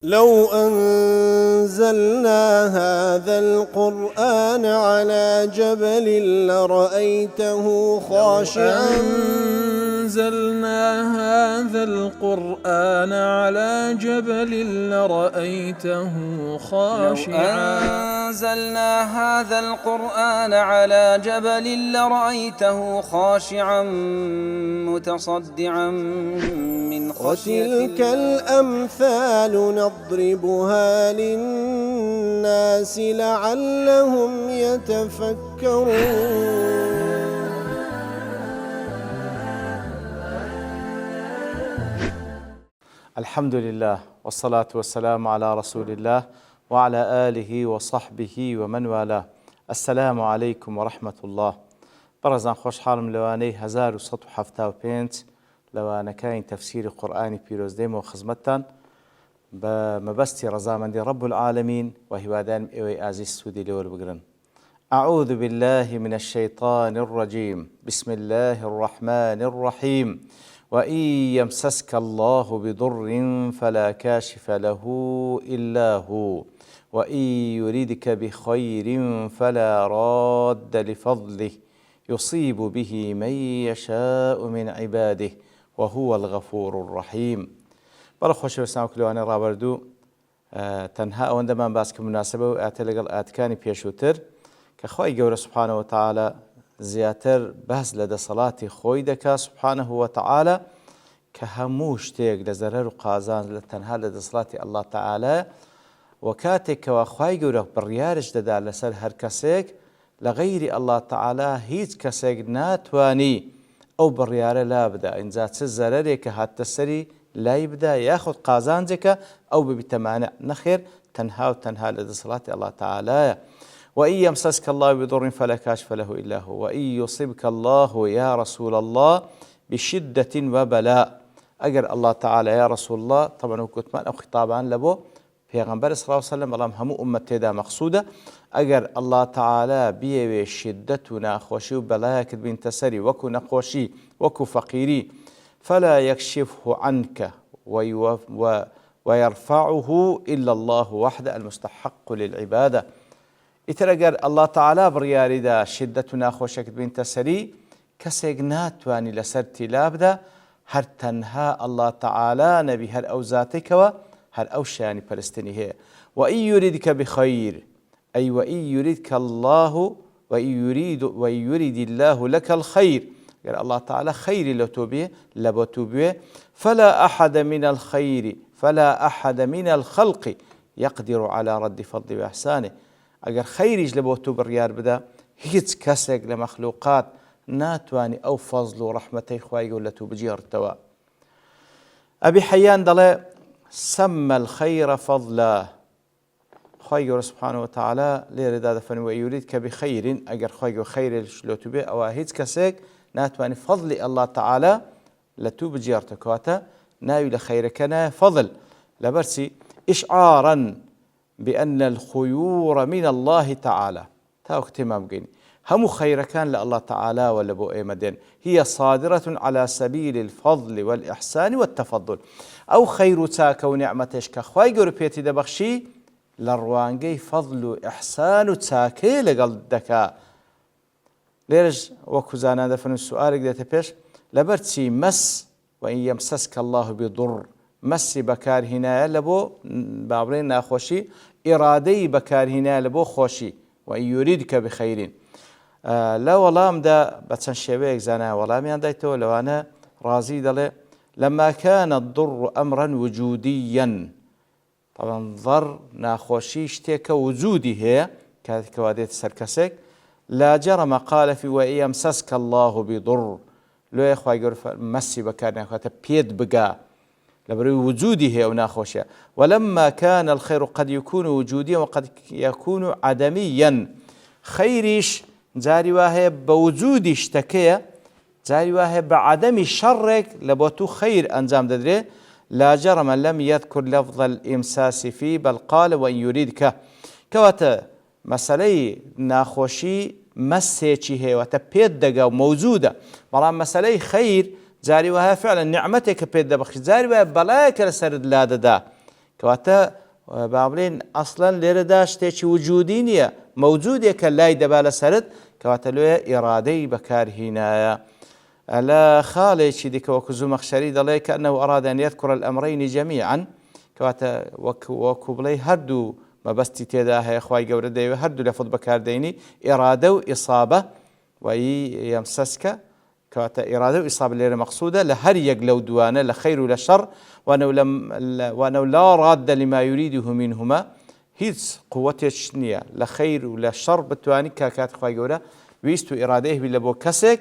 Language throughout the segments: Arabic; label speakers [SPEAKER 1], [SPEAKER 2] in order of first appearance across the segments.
[SPEAKER 1] لو أنزلنا هذا القرآن على جبل لرأيته خاشعا
[SPEAKER 2] أنزلنا هذا القرآن على جبل لرأيته خاشعا
[SPEAKER 3] أنزلنا هذا القرآن على جبل لرأيته خاشعا متصدعا من خشية
[SPEAKER 1] وتلك الأمثال نضربها للناس لعلهم يتفكرون.
[SPEAKER 4] الحمد لله والصلاة والسلام على رسول الله وعلى آله وصحبه ومن والاه. السلام عليكم ورحمة الله. برزان خوش حالم لواني 1175 لوانكاين تفسير قرآني بيروزديم وخزمتان بمبستي رزامندي رب العالمين وهوادان إيوي آزيز سودي لول بقرن. أعوذ بالله من الشيطان الرجيم. بسم الله الرحمن الرحيم. وإن يمسسك الله بضر فلا كاشف له إلا هو وإن يردك بخير فلا راد لفضله يصيب به من يشاء من عباده وهو الغفور الرحيم. بەڵە خۆشەویستان کلوانەی ڕابردوو تەنها ئەوەندەمان باس کە مناسبە و ئاتە لەگەڵ ئاتکانی پێشووتر کە خۆی گەورە سوبحانەهو وتەعالە زیاتر باس لە دەسەڵاتی خۆی دەکا سوبحانەهو وتەعالە کە هەموو شتێک لە زەرەر و قازان لە تەنها لە دەسەڵاتی ئەڵڵا تەعالە و کاتێکەوە خۆی گەورە بڕیارش دەدا لەسەر هەر کەسێک لە غەیری ئەڵڵا تەعالە هیچ کەسێک ناتوانی ئەو بڕیارە لا بدە ئینجا چ زەرەرێکە هاتە سەری لای بدا یاخود قازانجێکە ئەو ببیتە مانع نەخێر تەنها و تەنها لە دەسەڵاتی ئەڵڵا تەعالایە. وإن يمسسك الله بضر فلا كاشف له إلا هو وإن يصبك الله يا رسول الله بشدة وبلاء. أجر الله تعالى يا رسول الله طبعا وكتمان أو خطابان لبو پیغمبر صلى الله عليه وسلم بلام همو أمة تيدا مقصودة. أجر الله تعالى بيوي شدتنا خوشي وبلايك بين تسري وكو نقوشي وكو فقيري فلا يكشفه عنك ويرفعه إلا الله وحده المستحق للعبادة. إترجر الله تعالى برياري دا شدتنا خوشك بين تسري كسيق ناتواني لسرتي لابدا هر تنها الله تعالى نبي هر أوزاتك هر أوشاني فلسطيني هي. وإن يريدك بخير أي وإن يريدك الله وإن يريد الله لك الخير قال الله تعالى خير لبتوبيه فلا أحد من الخلق يقدر على رد فضل وإحسانه. أجر خيرج لبوتو بريار بدا هيت كسك لمخلوقات ناتواني أو فضل ورحمتي خواي قولتو بجير التوا. أبي حيان دله سمى الخير فضلا خواي قول سبحانه وتعالى ليرد فن ويريدك بخير أجر خواي خير شلوتو بي أو هيت كسك ناتواني فضل الله تعالى لتو بجير تكواتا ناوي لخيركنا فضل لبرسي إشعارا بأن الخيور من الله تعالى تاو اختمام قيني هم خير كان لله تعالى ولا بو ايمدين هي صادرة على سبيل الفضل والإحسان والتفضل أو خير تاك ونعمتش كخواي قربيتي دبخشي لروانجي فضل وإحسان تاكي لقل دكا ليرج وكوزانا دفن السؤال قدت بيش لبرتي مس وإن يمسسك الله بضر مس بكار هنا لبو بابرين ناخوشي إرادي بكار هنا لبو خوشي وإن يريدك بخير لا والله دا بتسن شبيك زانا والله ميان دايتو لو أنا رازي دلي لما كان الضر أمرا وجوديا طبعا ضر ناخوشي اشتيك وجودي هي كانت كواديت سركسك لا جرم قال في وإن يمسسك الله بضر لو يا اخوي يقول مسي بكار ناخوته بيد بقى لبري وجودي هي وناخوشها. ولما كان الخير قد يكون وجوديا وقد يكون عدميا خيريش جاري واهي بوجودي اشتكيه جاري واهي بعدم شرك لبوتو خير أنجام ددري لا جرم لم يذكر لفظ الإمساس فيه بل قال وإن يريدك كواتا مسألة ناخوشي مسيتي هي وتبيد دقا موجودة مرام مسألة خير جاري وها فعلا نعمتك بيد بخش جاري وها بلاك لسرد لا دا کەواتە با بڵێن ئەسڵەن لێرەدا شتێکی وجودی نییە، مەوجودێکە لای دەبا لەسەرت، کەواتە لێ ئیرادەی بەکارهینایە. لە خاڵێکی دیکە وەکو زومەخشەری دەڵێ کە ئەنەو ئەراد ئەن یەذکوڕ الئەمرەینی جەمیعاً، کەواتە وەکو بڵێ هەردوو مەبەستی تێدا هەیە، خوای گەورە دەیەوێت هەردوو لەفظ بەکاردێنی، ئیرادە و ئیصابە وەی یەمسەسکە، کەواتە ئیرادە و ئیصابە لێرە مەقسوودە لە هەر یەک لەو دوانە لە خەیر و لە شەڕ، وأنه لا راد لما يريده منهما، هیچ قوتێک نییە لە خەیر و لە شەڕ بتوانی کاکات خوای گەورە ویست و ئیرادەیە لە بۆ کەسێک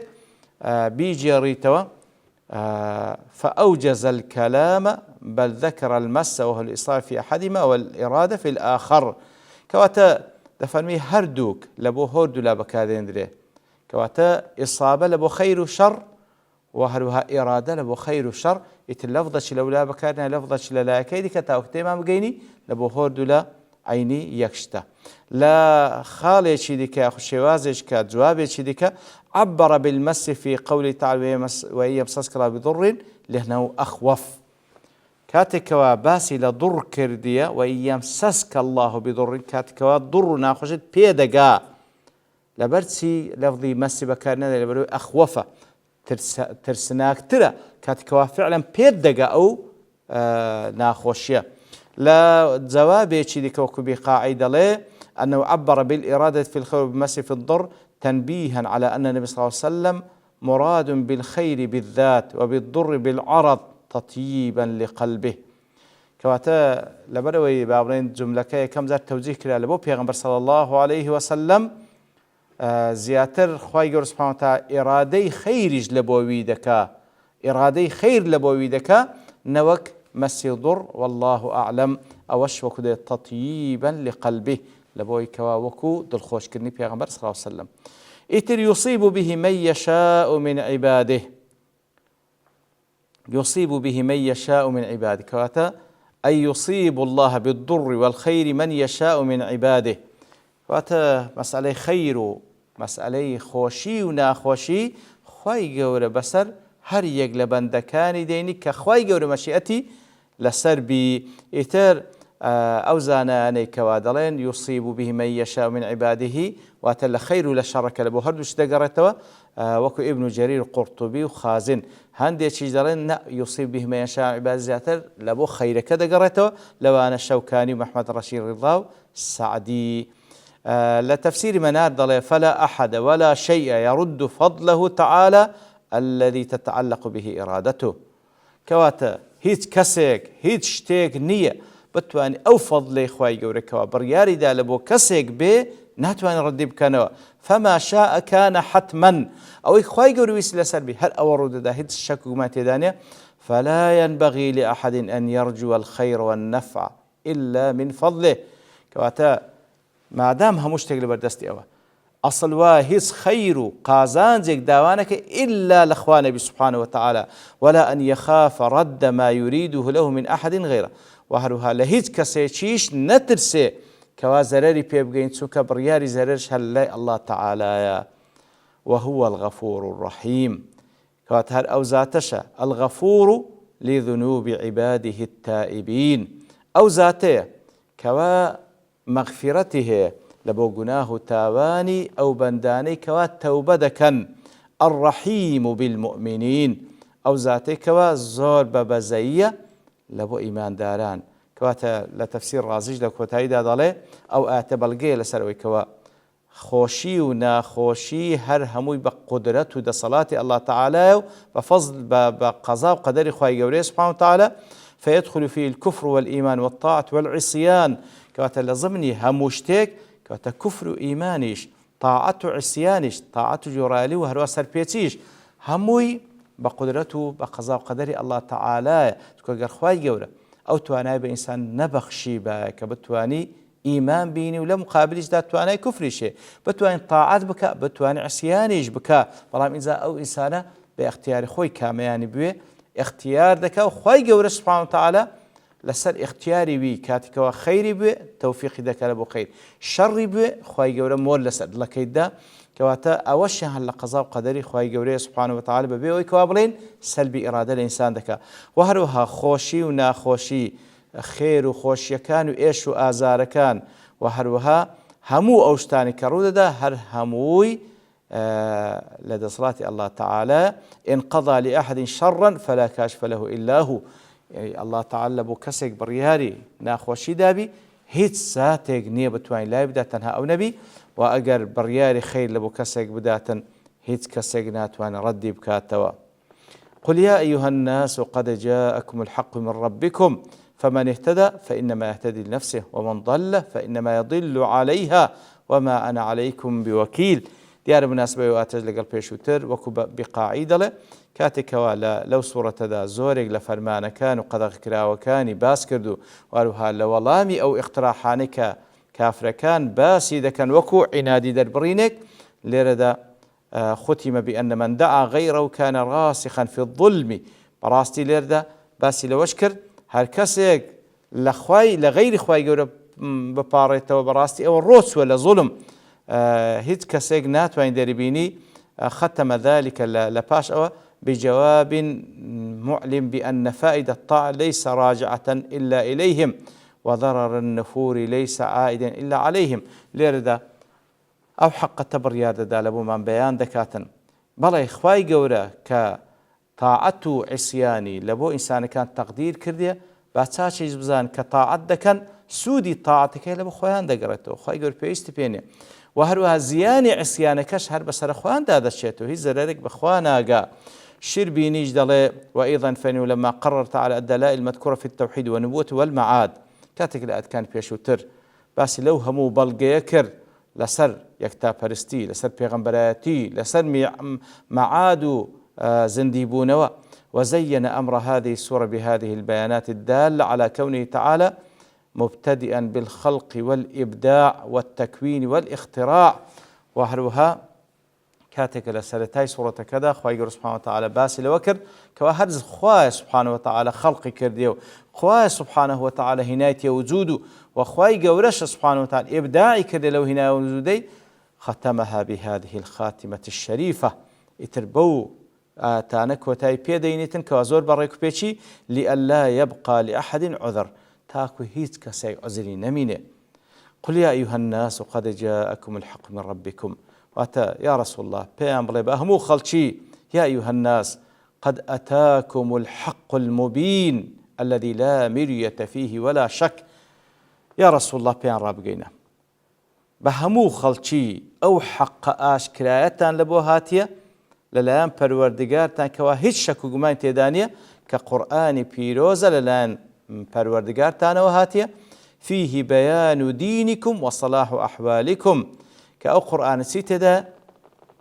[SPEAKER 4] بیجێڕیتەوە. فأوجز الكلام بل ذكر المس وهو الإصابة في أحدهما والإرادة في الآخر. كواتا دفرمي هردوك لبو هردو لا بكادين دري، كواتا إصابة لبو خير وشر، وهروها إرادة لبو خير وشر، يتلفظش لو لا بكادنا لفظش لا كيدي كتاوكتي ما مقيني لبو هردو لا عيني يكشتا. لا خالي شديك أخو شوازش كجوابي شديك عبر بالمس في قوله تعالى وإن يمسسك الله بضر لأنه أخوف. كاتكوا باسي لضر كردية وإن يمسسك الله بضر، كاتكوا ضر ناخشت بيدقا لبرسي لفظي مس بكارنا لبرو أخوفة ترسناك ترى كاتكوا فعلا بيدقا أو ناخوشية. لا جوابي شديك وكبي قاعدة ليه أنه عبر بالإرادة في الخير بالمس في الضر تنبيها على أن النبي صلى الله عليه وسلم مراد بالخير بالذات وبالضر بالعرض تطييبا لقلبه. كواتا لبروي بابرين جملة كم زار توجيه كلا لبو بيغمبر صلى الله عليه وسلم زياتر خواهي قرر سبحانه وتعالى إرادي خيرج لبويدك، إرادي خير لبويدك نوك مسي ضر، والله أعلم أوش وكده تطييبا لقلبه لبوي كوا وكو دلخوش كرني بيغمبر صلى الله عليه وسلم. إتر يصيب به من يشاء من عباده، يصيب به من يشاء من عباده، كواتا أي يصيب الله بالضر والخير من يشاء من عباده. كواتا مسألة خير مسألة خوشي وناخوشي خواي قورة بسر هر يقل بندكاني ديني كخواي قورة مشيئتي لسر بي إتر أو زاناني كوادلين يصيب به من يشاء من عباده واتل خير لشرك لبو هردوش دقرتوا وكو ابن جرير قرطبي وخازن هندي تشجرين يصيب به من يشاء من عباده زياتر لبو خير كدقرتوا لو أنا الشوكاني ومحمد رشيد رضا السعدي. لتفسير منار ضلي فلا أحد ولا شيء يرد فضله تعالى الذي تتعلق به إرادته. كواتا هيت كسيك هيت شتيك نية بتواني أو فضلي خواهي قوركوا برياري دا لبو كسيك بي ناتواني ردي بكانوا، فما شاء كان حتما أو خواهي قوري ويسلا سربي هل أورود دا هيت الشك وما تدانيا. فلا ينبغي لأحد أن يرجو الخير والنفع إلا من فضله. كواتا ما دام هموش تقلب بردستي أوا أصل واهيس خير قازان زيك داوانك إلا لأخوانه سبحانه وتعالى، ولا أن يخاف رد ما يريده له من أحد غيره. وهروها لهيج كسيشيش نترسي كوا زراري بيبقين سوكا برياري زرارش هلا الله تعالى وهو الغفور الرحيم. كوات هر أو ذاتشا الغفور لذنوب عباده التائبين، أو ذاته كوا مغفرته لبو جناه تاواني أو بنداني كوا توبدكن الرحيم بالمؤمنين، أو ذاته كوا زور ببزية لبو إيمان داران. كواتا لتفسير رازج لو كوتايدا ضله أو أعتبلجي لسروي كوا خوشي وناخوشي هر هموي بقدرته دا صلاة الله تعالى بفضل بقضاء وقدر خواهي قوري سبحانه وتعالى، فيدخل فيه الكفر والإيمان والطاعة والعصيان. كواتا لزمني هموشتك كواتا كفر إيمانيش طاعته عصيانيش طاعته جرالي وهروا سربيتيش هموي بقدرته بقضاء وقدر الله تعالى. تكون خواهي قوري أو تواناي بإنسان نبخشي باك بتواني إيمان بيني ولا مقابلش دا تواناي كفري شيء بتواني طاعات بك بتواني عصيانيش بك بلام إذا أو إنسانة باختيار خوي كامياني بوي اختيار دكا وخواي قوري سبحانه وتعالى لسر اختياري بي كاتك وخيري بي توفيقي دكا لبو خير شري بي خواي قوري مول لسر لكيدا كواتا أوشي هلا قضاء وقدري خواهي قوري سبحانه وتعالى ببيوي كوابلين سلبي إرادة الإنسان دكا. وهروها خوشي وناخوشي خێر و خۆشیەکان و ئێش و ئازارەکان و هەروەها هەموو ئەو شتانی کە ڕوودەدا هەر هەمووی لە دەسەڵاتی الله تعالى إن قضى لأحد شرا فلا كاشف له إلا هو. الله تعالى بۆ کەسێک بڕیاری ناخۆشی دابی هیچ ساتێک نییە بتوانین لای بدات تەنها ئەو نەبی و ئەگەر بڕیاری خەیر لە بۆ کەسێک بداتن هیچ کەسێک ناتوانێت ڕەدی بکاتەوە. قل يا أيها الناس قد جاءكم الحق من ربكم فمن اهتدى فإنما يهتدي لنفسه ومن ضل فإنما يضل عليها وما أنا عليكم بوكيل. دیارە مناسبەی واتەش لەگەڵ پێشووتر وەکو بقاعیدەڵێ کاتێکەوە لەو سوورەتەدا زۆرێک لە فەرمانەکان و قەدەغکراوەکانی باس کرد و واروها لە وەڵامی ئەو ئیقتراحانەی کە کافرەکان باسی دەکەن وەکو عینادی دەربڕینێک لێرەدا ختم بأن من دعا غيره كان راسخا في الظلم. بەڕاستی لێرەدا باسی لەوەش کرد هەر کەسێک لە غەیری خوای گەورە بپاڕێتەوە بەڕاستی ئەوە ڕۆچووە لە زوڵم هیچ کەسێک ناتوانین دەریبینی. ختم ذلك لپاش ئەوە بجواب معلم بأن فائدة الطاعة ليس راجعة إلا إليهم وضرر النفور ليس عائدا إلا عليهم. لێرەدا ئەو حەقەتە بڕیاردەدا لە بۆمان بەیان دەکاتن بەڵێ خوای گەورە کە تاعەت و عیسیانی لە بۆ ئینسانەکان تەقدیر کردیە با چاچێک بزان کە تاعەت دەکەن سوودی تاعەتەکەی لە بۆ خۆیان دەگەڕێتەوە خوای گەورە پێویستی پێنێ و هەروەها زیانی عیسیانەکەش هەر بەسەر خۆیاندا دەچێتەوە هیچ زەرەرێک بەخوا ناگا. شربينيش دڵێ وأيضا فإنه لما قررت على الدلائل المذكورة في التوحيد والنبوة والمعاد كاتك لأد كان بيشوتر بس لو همو بلغي كر لسر يكتا پرستی لسر پیغمبراتی لسر معاد زنديبونوا وزين أمر هذه السورة بهذه البيانات الدالة على كونه تعالى مبتدئا بالخلق والإبداع والتكوين والاختراع وهروها كاتك لسرتاي سورة كذا خواي سبحانه وتعالى باسي لوكر كوا هرز خواي سبحانه وتعالى خلق كرديو خواي سبحانه وتعالى هنايتي وجوده وخواي قورش سبحانه وتعالى إبداعي كردي لو هنا وجودي ختمها بهذه الخاتمة الشريفة اتربو تانك وتاي بيدينتن كوازور بريكو بيشي لألا يبقى لأحد عذر تاكو هيت كسي عذري نمينه. قل يا أيها الناس قد جاءكم الحق من ربكم وأتى يا رسول الله بيان بلي همو خلشي يا أيها الناس قد أتاكم الحق المبين الذي لا مرية فيه ولا شك. يا رسول الله بيان رابقينا بهمو خلشي أو حق آشكرايتان لبوهاتيا للان پروردگارتان كوا هیچ شك و گمان تيدانيا كقرآن بيروزا للان پروردگارتان وهاتيا فيه بيان دينكم وصلاح أحوالكم كأو قرآن سيتدا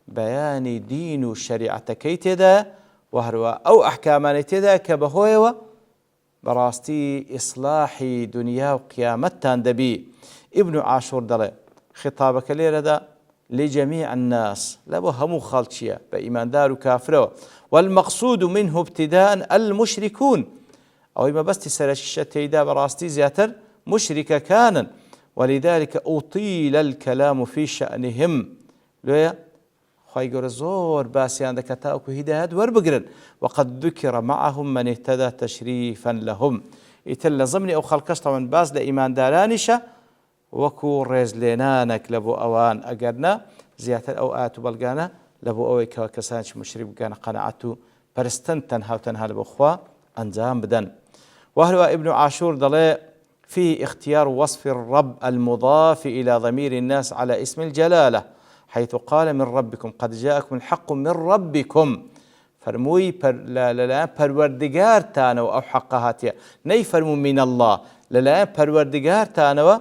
[SPEAKER 4] بيان دين وشريعة كيتدا وهروا أو أحكامان تدا كبهويوا براستي إصلاح دنيا وقيامتان دبي. ابن عاشور دلي خطابك ليردا لجميع الناس لابو همو خالتشيا بإيمان دار كافروا والمقصود منه ابتداء المشركون أو ما بس تسرش تيدا براستي زياتر مشركة كانا ولذلك أطيل الكلام في شأنهم لويا خواهي قول زور باسي عندك تاوكو هدايات وربقرن وقد ذكر معهم من اهتدى تشريفا لهم يتل ضمني أو خلقش طبعا باز لإيمان دارانشة وكو ريزلينانك لبو أوان أقرنا زيادة الأوقات وبلغانا لبو أوي كسانش مشرب كان قناعته برستن تنها لبو أخوة أنزام بدن. وهو ابن عاشور ضلي في اختيار وصف الرب المضاف إلى ضمير الناس على اسم الجلالة حيث قال من ربكم قد جاءكم الحق من ربكم فرموي للا پروردگار تانو أو حقهاتيا ني فرمو من الله للا پروردگار تانو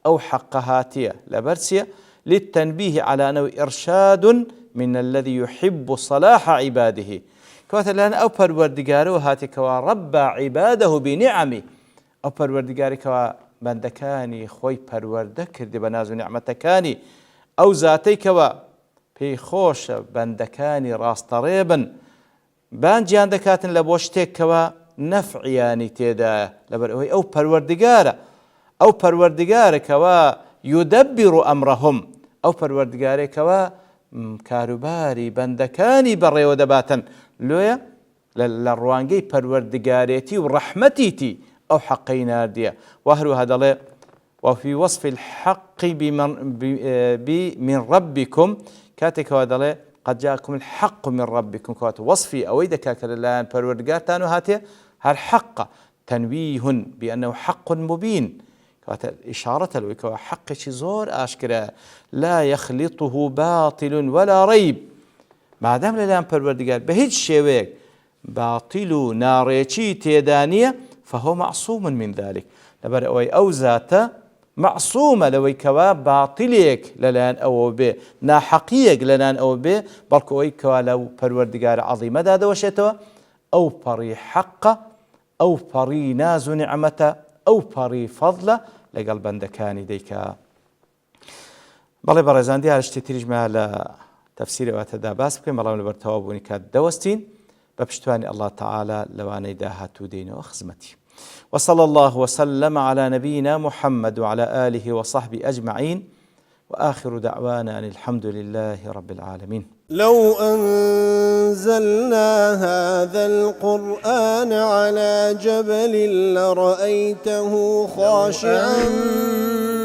[SPEAKER 4] أو حقهاتيا لبرسيا للتنبيه على أنه إرشاد من الذي يحب صلاح عباده كوثلا أو پروردگارو هاتي كوا رب عباده بنعمه أو پروردگاری کوا بندکانی خوی پرورده کردی بناز و نعمتکانی أو ذاتی کوا پی خوش بندکانی راستریبن بانجیان دکاتن لبوشتک کوا نفعیانی تیدا لبر أو پروردگار کوا يدبر أمرهم أو پروردگاری کوا کاروباری بندکانی بڕێوە دەباتن لۆیە لە ڕوانگەی پەروەردگارێتی و ڕەحمەتیتی أو حقي ناردية وهرو هذا له وفي وصف الحق من ربكم كاتك هذا له قد جاءكم الحق من ربكم كات وصفي أو إذا كاكلان پروردگارتان هاته هر حق تنويه بأنه حق مبين كات إشارة له حق زور أشكره لا يخلطه باطل ولا ريب ما دام للان پروردگار به هیچ شێوەیەک باطل و ناڕێکی تێدانیە فهو معصوم من ذلك لەبەر ئەوەی ئەو زاتە معصومە لەوەی کەوا باطلێک لەلایەن ئەوە بێ ناحەقیەک لەلایەن ئەوە بێ بەڵکو ئەوەی کەوا لەو پەروەردگارە عەظیمەدا دەوەشێتەوە ئەو پەڕی حەقە ئەو پەڕی ناز و نیعمەتە ئەو پەڕی فەضلە لەگەڵ بەندەکانی دەیکا. بەڵێ بەڕێزان دیارە شتێ تریژمە لە تفسير واتدا باس بكم الله من برتوابوني كاد دوستين بپشتواني الله تعالى لواني داهاتو دينو خزمتي. وصلى الله وسلم على نبينا محمد وعلى آله وصحبه أجمعين وآخر دعوانا أن الحمد لله رب العالمين.
[SPEAKER 1] لو أنزلنا هذا القرآن على جبل لرأيته خاشعا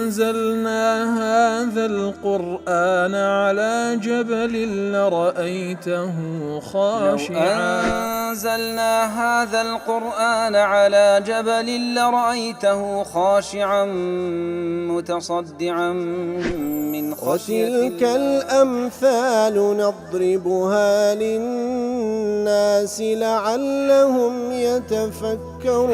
[SPEAKER 2] أنزلنا هذا القرآن على جبل لرأيته خاشعا
[SPEAKER 3] أنزلنا هذا القرآن على جبل لرأيته خاشعا متصدعا من خشية
[SPEAKER 1] وتلك الأمثال نضربها للناس لعلهم يتفكرون